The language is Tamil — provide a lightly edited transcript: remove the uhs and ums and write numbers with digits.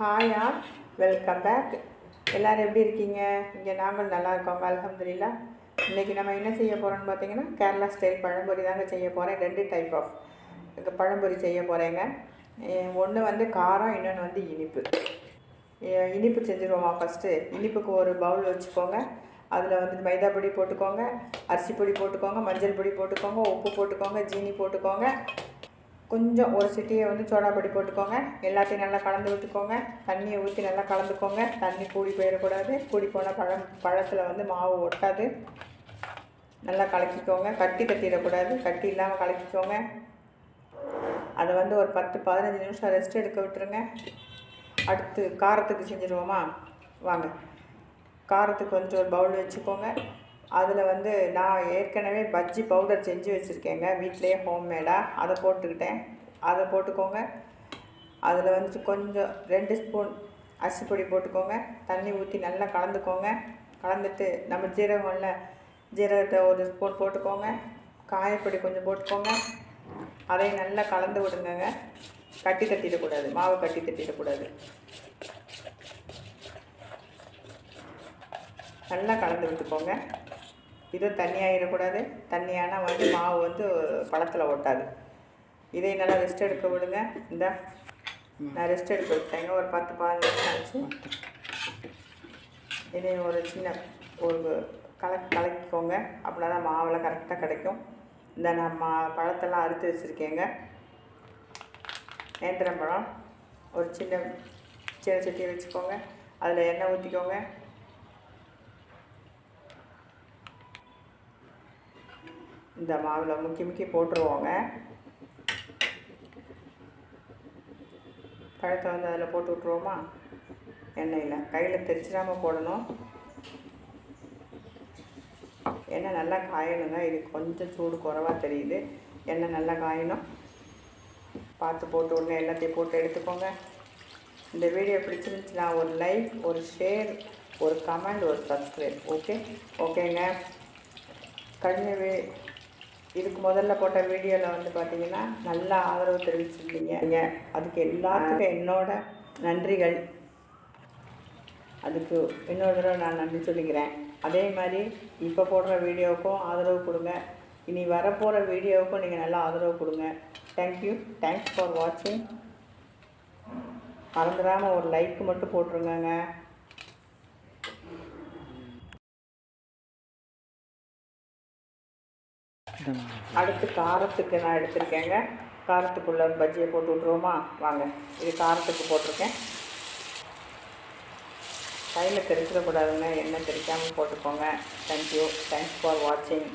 Hi all, welcome back. எல்லோரும் எப்படி இருக்கீங்க? இங்கே நாங்கள் நல்லா இருக்கோங்க, அல்ஹம்துலில்லாஹ். இன்றைக்கி நம்ம என்ன செய்ய போகிறோன்னு பார்த்தீங்கன்னா, கேரளா ஸ்டைல் பழம்பொரி தாங்க செய்ய போகிறேன். 2 டைப் ஆஃப் பழம்பொரி செய்ய போகிறேங்க. ஒன்று வந்து காரம், இன்னொன்று வந்து இனிப்பு. இனிப்பு செஞ்சுருவோமா? ஃபஸ்ட்டு இனிப்புக்கு ஒரு பவுல் வச்சுக்கோங்க. அதில் வந்து மைதா பொடி போட்டுக்கோங்க, அரிசி பொடி போட்டுக்கோங்க, மஞ்சள் பொடி போட்டுக்கோங்க, உப்பு போட்டுக்கோங்க, ஜீனி போட்டுக்கோங்க, கொஞ்சம் ஒரு சிட்டியை வந்து சோடா பொடி போட்டுக்கோங்க. எல்லாத்தையும் நல்லா கலந்து விட்டுக்கோங்க. தண்ணியை ஊற்றி நல்லா கலந்துக்கோங்க. தண்ணி கூடி போயிடக்கூடாது. கூடி போனால் பழத்தில் வந்து மாவு ஒட்டாது. நல்லா கலக்கிக்கோங்க. கட்டி தட்டிடக்கூடாது. கட்டி இல்லாமல் கலக்கிக்கோங்க. அதை வந்து ஒரு 10-15 நிமிஷம் ரெஸ்ட் எடுக்க விட்டுருங்க. அடுத்து காரத்துக்கு செஞ்சுருவோமா? வாங்க. காரத்துக்கு வந்து ஒரு பவுல் வச்சுக்கோங்க. அதில் வந்து நான் ஏற்கனவே பஜ்ஜி பவுடர் செஞ்சு வச்சுருக்கேங்க, வீட்டிலேயே ஹோம்மேடாக. அதை போட்டுக்கிட்டேன். அதை போட்டுக்கோங்க. அதில் வந்துட்டு கொஞ்சம் 2 ஸ்பூன் அரிசி பொடி போட்டுக்கோங்க. தண்ணி ஊற்றி நல்லா கலந்துக்கோங்க. கலந்துட்டு நம்ம ஜீரகத்தை ஒரு ஸ்பூன் போட்டுக்கோங்க. காயப்பொடி கொஞ்சம் போட்டுக்கோங்க. அதையும் நல்லா கலந்து விடுங்க. கட்டி தட்டிடக்கூடாது. மாவு கட்டி தட்டிடக்கூடாது. நல்லா கலந்து விட்டுக்கோங்க. இது தண்ணியாகிடக்கூடாது. தண்ணியானால் வந்து மாவு வந்து பழத்தில் ஒட்டாது. இதை நல்லா ரெஸ்ட் எடுக்க விடுங்க. நான் ரெஸ்ட் எடுக்க விட்டேங்க. ஒரு 10-15 நிமிஷம் ஆச்சு. இதை ஒரு சின்ன ஒரு கலக்கிக்கோங்க. அப்படின்னா தான் மாவெல்லாம் கரெக்டாக கிடைக்கும். நான் பழத்தெல்லாம் அறுத்து வச்சுருக்கேங்க. நேந்திரம்பழம் ஒரு சின்ன சட்டியை வச்சுக்கோங்க. அதில் எண்ணெய் ஊற்றிக்கோங்க. இந்த மாவில் முக்கி போட்டுருவோங்க. பழத்தை வந்து அதில் போட்டு விட்ருவோமா? எண்ணெயில் கையில் தெரிச்சிடாமல் போடணும். எண்ணெய் நல்லா காயணுங்க. இது கொஞ்சம் சூடு குறைவாக தெரியுது. எண்ணெய் நல்லா காயணும். பார்த்து போட்டு விடுங்க. எல்லாத்தையும் போட்டு எடுத்துக்கோங்க. இந்த வீடியோ பிடிச்சிருந்துச்சுன்னா ஒரு லைக், ஒரு ஷேர், ஒரு கமெண்ட், ஒரு சப்ஸ்கிரைப். ஓகேங்க. இதுக்கு முதல்ல போட்ட வீடியோவில் வந்து பார்த்திங்கன்னா நல்லா ஆதரவு தெரிவிச்சிருந்தீங்க. அதுக்கு எல்லாத்துக்கும் என்னோட நன்றிகள். அதுக்கு இன்னொரு தடவை நான் நன்றி சொல்லிக்கிறேன். அதே மாதிரி இப்போ போடுற வீடியோவுக்கும் ஆதரவு கொடுங்க. இனி வரப்போகிற வீடியோவுக்கும் நீங்கள் நல்லா ஆதரவு கொடுங்க. தேங்க்யூ. தேங்க்ஸ் ஃபார் வாட்சிங். மறந்துடாமல் ஒரு லைக் மட்டும் போட்டுருங்க. அடுத்து காரத்துக்கு நான் எடுத்திருக்கேங்க. காரத்துக்குள்ளே பஜ்ஜியை போட்டு விட்ருவோமா? வாங்க. இது காரத்துக்கு போட்டிருக்கேன். கையில் தெரிச்சிடக்கூடாதுங்க. எண்ணெய் தெரிக்காமல் போட்டுக்கோங்க. தேங்க்யூ. தேங்க்ஸ் ஃபார் வாட்சிங்.